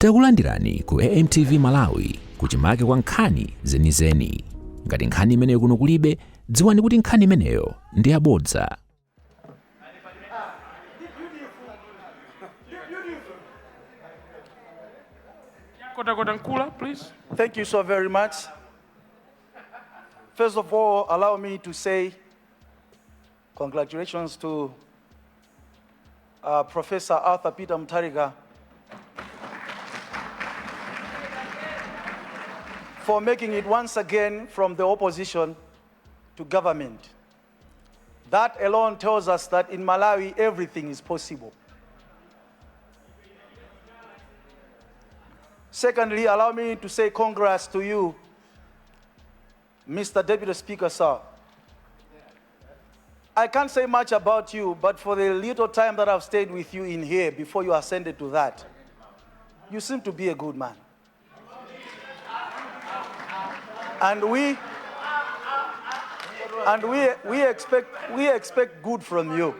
Takulandirani ku AMTV Malawi kuchimake kwa nkhani zenizeni. Ngati nkhani imeneyo kuno kulibe, dziwani kuti nkhani imeneyo ndi yabodza. Please. Thank you so very much. First of all, allow me to say congratulations to Professor Arthur Peter Mutharika for making it once again from the opposition to government. That alone tells us that in Malawi, everything is possible. Secondly, allow me to say congrats to you, Mr. Deputy Speaker, sir. I can't say much about you, but for the little time that I've stayed with you in here before you ascended to that, you seem to be a good man. And we expect good from you.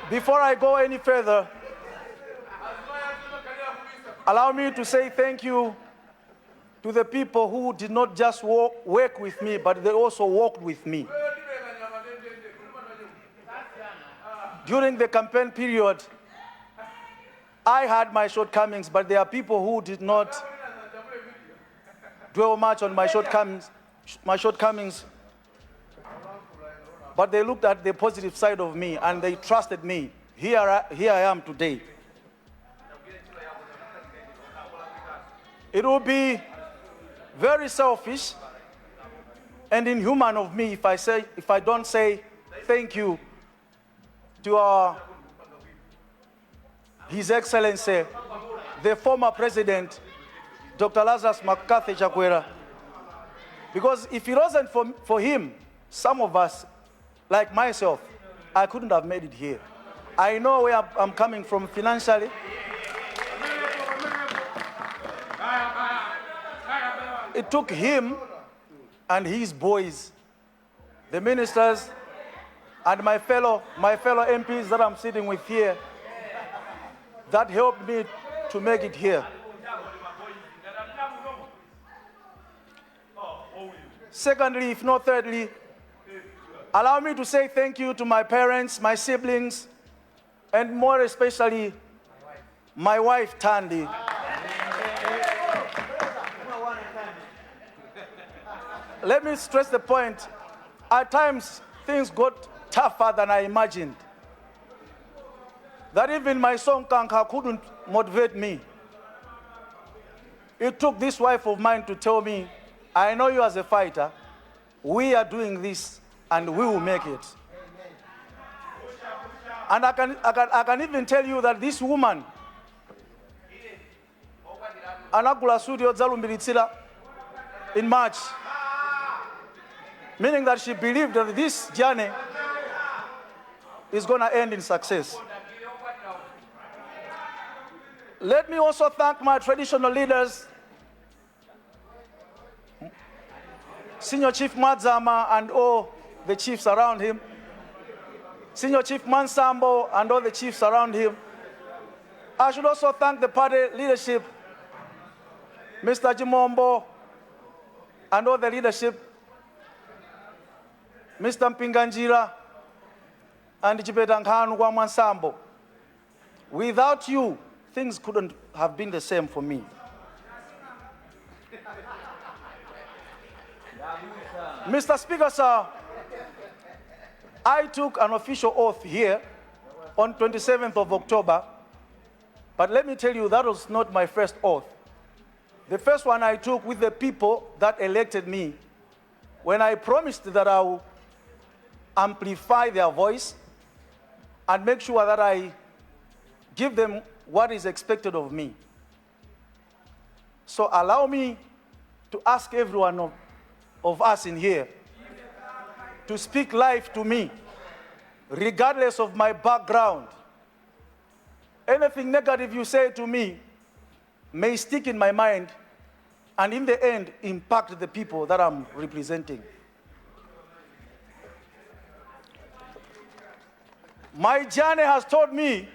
Before I go any further, allow me to say thank you to the people who did not just work with me, but they also walked with me. During the campaign period, I had my shortcomings, but there are people who did not dwell much on my shortcomings, but they looked at the positive side of me and they trusted me. Here I am today. It would be very selfish and inhuman of me if I don't say thank you to His Excellency, the former President, Dr. Lazarus McCarthy Chakwera. Because if it wasn't for him, some of us, like myself, I couldn't have made it here. I know where I'm coming from financially. It took him and his boys, the ministers, and my fellow MPs that I'm sitting with here, that helped me to make it here. Secondly, if not thirdly, allow me to say thank you to my parents, my siblings, and more especially my wife, Tandi. Let me stress the point. At times, things got tougher than I imagined. That even my son Kanka couldn't motivate me. It took this wife of mine to tell me, I know you as a fighter, we are doing this and we will make it. And I can even tell you that this woman, Anakula Studio Zalumbilitsila, in March, meaning that she believed that this journey is going to end in success. Let me also thank my traditional leaders, Senior Chief Madzama and all the chiefs around him, Senior Chief Mansambo and all the chiefs around him. I should also thank the party leadership, Mr. Jimombo and all the leadership, Mr. Mpinganjira and Chipetankhanu kwa Mansambo. Without you, things couldn't have been the same for me. Mr. Speaker, sir, I took an official oath here on 27th of October, but let me tell you, that was not my first oath. The first one I took with the people that elected me, when I promised that I will amplify their voice and make sure that I give them what is expected of me. So allow me to ask every one of us in here to speak life to me, regardless of my background. Anything negative you say to me may stick in my mind and in the end impact the people that I'm representing. My journey has taught me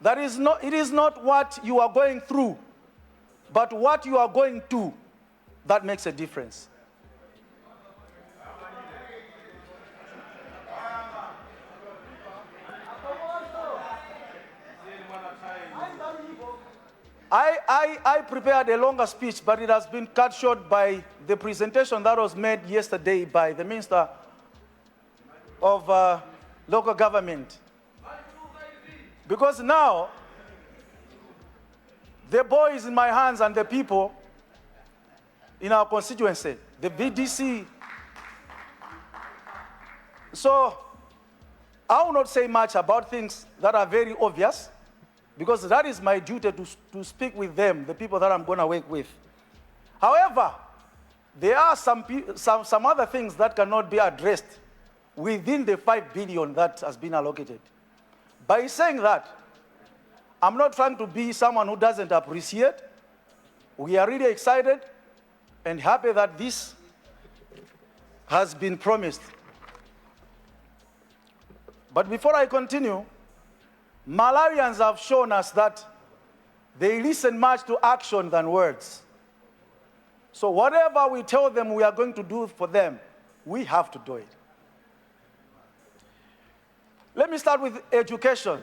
that it is not what you are going through, but what you are going to that makes a difference. I prepared a longer speech, but it has been cut short by the presentation that was made yesterday by the Minister of Local Government. Because now, the ball is in my hands and the people in our constituency, the VDC. So, I will not say much about things that are very obvious, because that is my duty to speak with them, the people that I'm going to work with. However, there are some other things that cannot be addressed within the 5 billion that has been allocated. By saying that, I'm not trying to be someone who doesn't appreciate. We are really excited and happy that this has been promised. But before I continue, Malawians have shown us that they listen much to action than words. So whatever we tell them we are going to do for them, we have to do it. Let me start with education.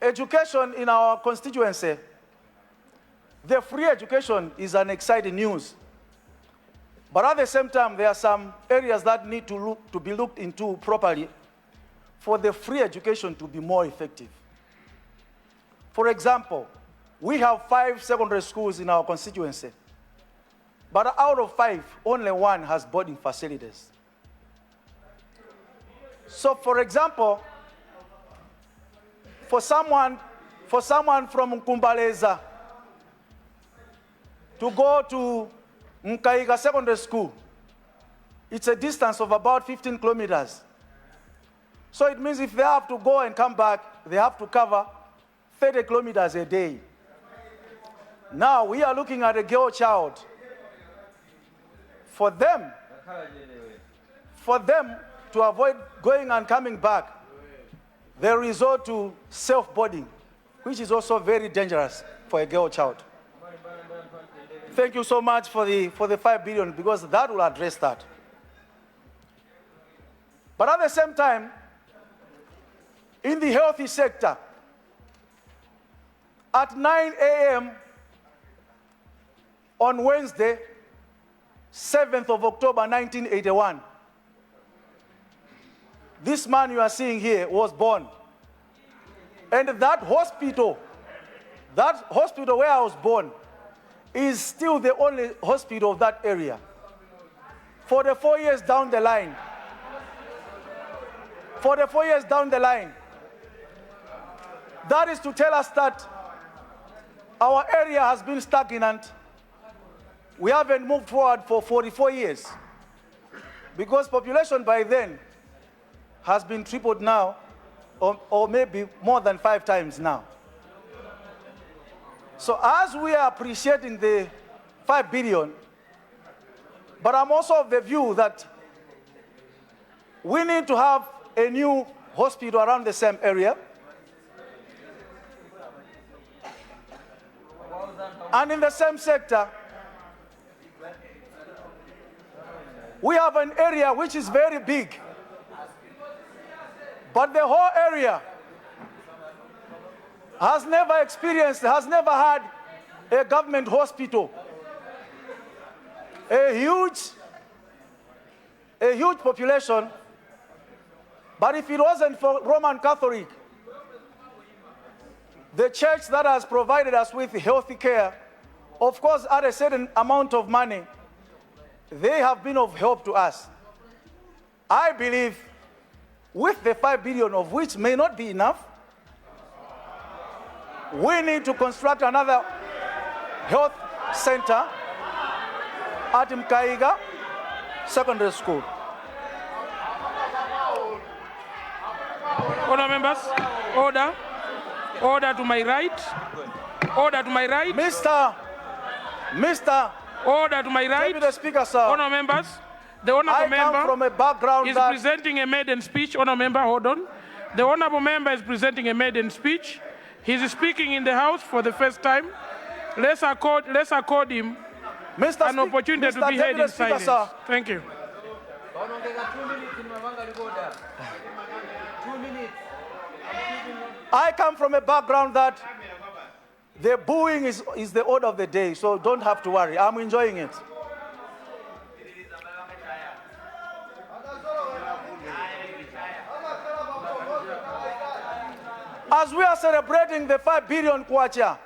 Education in our constituency, the free education is an exciting news. But at the same time, there are some areas that need to be looked into properly for the free education to be more effective. For example, we have 5 secondary schools in our constituency, but out of 5, only 1 has boarding facilities. So for example, for someone from Kumbaleza to go to Nkaiga Secondary School, it's a distance of about 15 kilometers. So it means if they have to go and come back, they have to cover 30 kilometers a day. Now we are looking at a girl child. For them to avoid going and coming back, they resort to self-boarding, which is also very dangerous for a girl child. Thank you so much for the 5 billion, because that will address that. But at the same time, in the healthy sector, at 9 a.m. on Wednesday, 7th of October, 1981, this man you are seeing here was born. And that hospital where I was born, is still the only hospital of that area. For the 4 years down the line, that is to tell us that our area has been stagnant. We haven't moved forward for 44 years, because population by then has been tripled now, or maybe more than 5 times now. So as we are appreciating the 5 billion, but I'm also of the view that we need to have a new hospital around the same area. And in the same sector, we have an area which is very big, but the whole area has never had a government hospital. A huge population, but if it wasn't for Roman Catholic, the church that has provided us with healthy care, of course, at a certain amount of money, they have been of help to us. I believe with the 5 billion, of which may not be enough, we need to construct another health center at Mkaiga Secondary School. Order, members. Order. Order to my right. Order to my right. Mr. Order to my right. Deputy Speaker, sir. Honor members. The honorable I member come from a background is that presenting a maiden speech. Honorable member, hold on. The honorable member is presenting a maiden speech. He's speaking in the House for the first time. Let's accord him an opportunity to be heard in silence. Thank you. I come from a background that the booing is the order of the day, so don't have to worry. I'm enjoying it. As we are celebrating the 5 billion kwacha,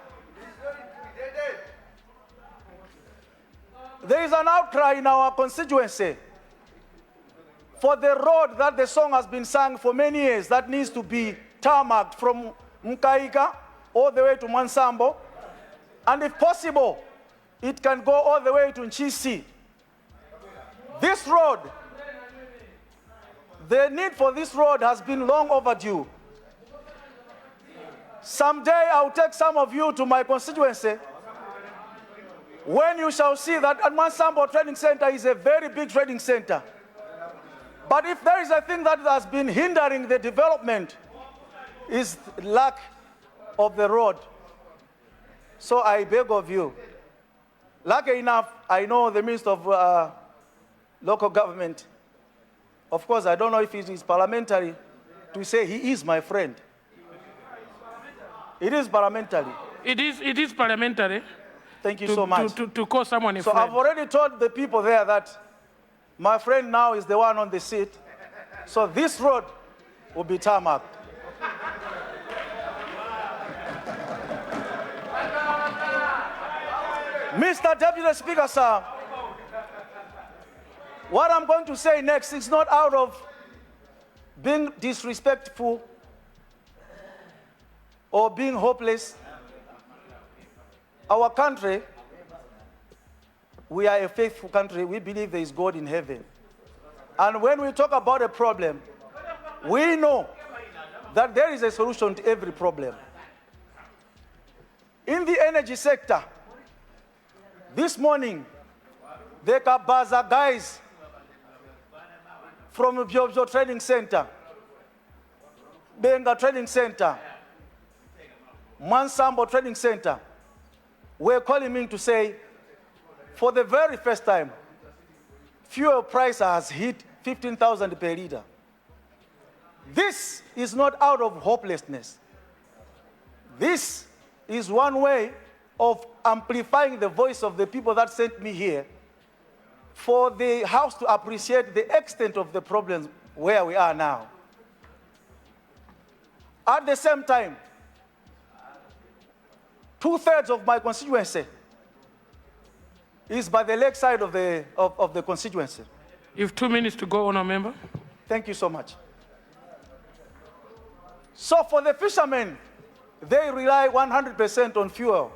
there is an outcry in our constituency for the road that the song has been sung for many years that needs to be tarmacked from Mkaika all the way to Mwansambo, and if possible, it can go all the way to Nchisi. This road, the need for this road has been long overdue. Someday I'll take some of you to my constituency when you shall see that Mwansambo Training Center is a very big training center. But if there is a thing that has been hindering the development, is lack of the road. So I beg of you, lucky enough, I know the Minister of Local Government. Of course, I don't know if it is parliamentary to say he is my friend. It is parliamentary. It is parliamentary. Thank you so much. To call someone a so friend. I've already told the people there that my friend now is the one on the seat. So this road will be tarmacked. Mr. Deputy Speaker, sir, what I'm going to say next is not out of being disrespectful or being hopeless. Our country, we are a faithful country. We believe there is God in heaven. And when we talk about a problem, we know that there is a solution to every problem. In the energy sector, this morning, the Kabaza guys from Byobyo Training Center, Benga Training Center, Mwansambo Training Center, were calling me to say, for the very first time, fuel price has hit 15,000 per liter. This is not out of hopelessness. This is one way of amplifying the voice of the people that sent me here for the House to appreciate the extent of the problems where we are now. At the same time, 2/3 of my constituency is by the lakeside of the constituency. You have 2 minutes to go, Honourable Member. Thank you so much. So for the fishermen, they rely 100% on fuel.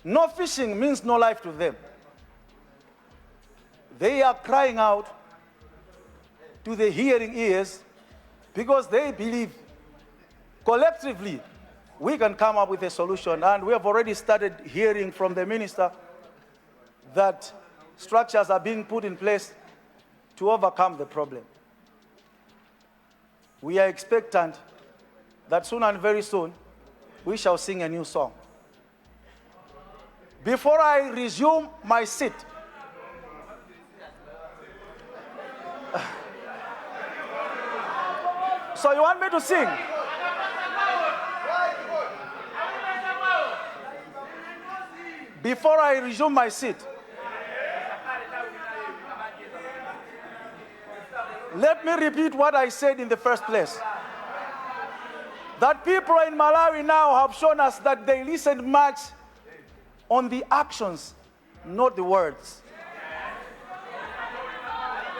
No fishing means no life to them. They are crying out to the hearing ears because they believe collectively we can come up with a solution. And we have already started hearing from the minister that structures are being put in place to overcome the problem. We are expectant that soon and very soon we shall sing a new song. Before I resume my seat, so you want me to sing? Before I resume my seat, let me repeat what I said in the first place. That people in Malawi now have shown us that they listened much on the actions, not the words.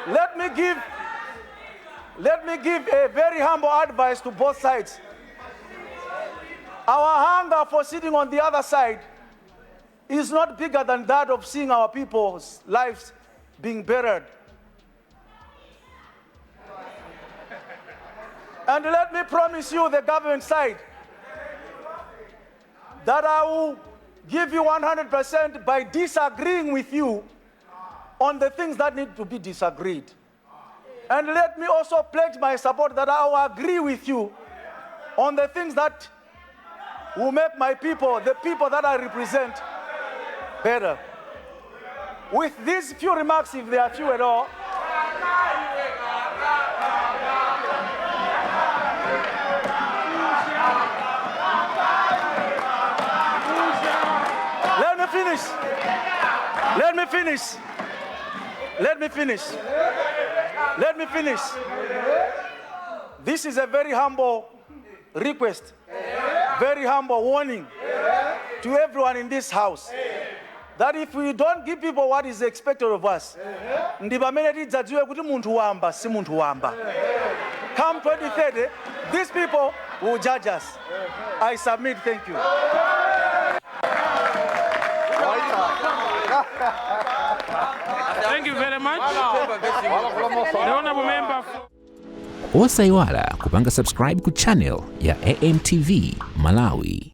Let me give a very humble advice to both sides. Our hunger for sitting on the other side is not bigger than that of seeing our people's lives being buried. And let me promise you, the government side, that I will give you 100% by disagreeing with you on the things that need to be disagreed. And let me also pledge my support that I will agree with you on the things that will make my people, the people that I represent, better. With these few remarks, if they are few at all, let me finish. This is a very humble request, very humble warning to everyone in this house, that if we don't give people what is expected of us, ndi pamene tidzadziwe kuti munthu wamba si munthu wamba. Come 2030, these people will judge us. I submit. Thank you. Thank you very much. The honorable member. Osaiwala kupanga subscribe ku channel ya AMTV Malawi.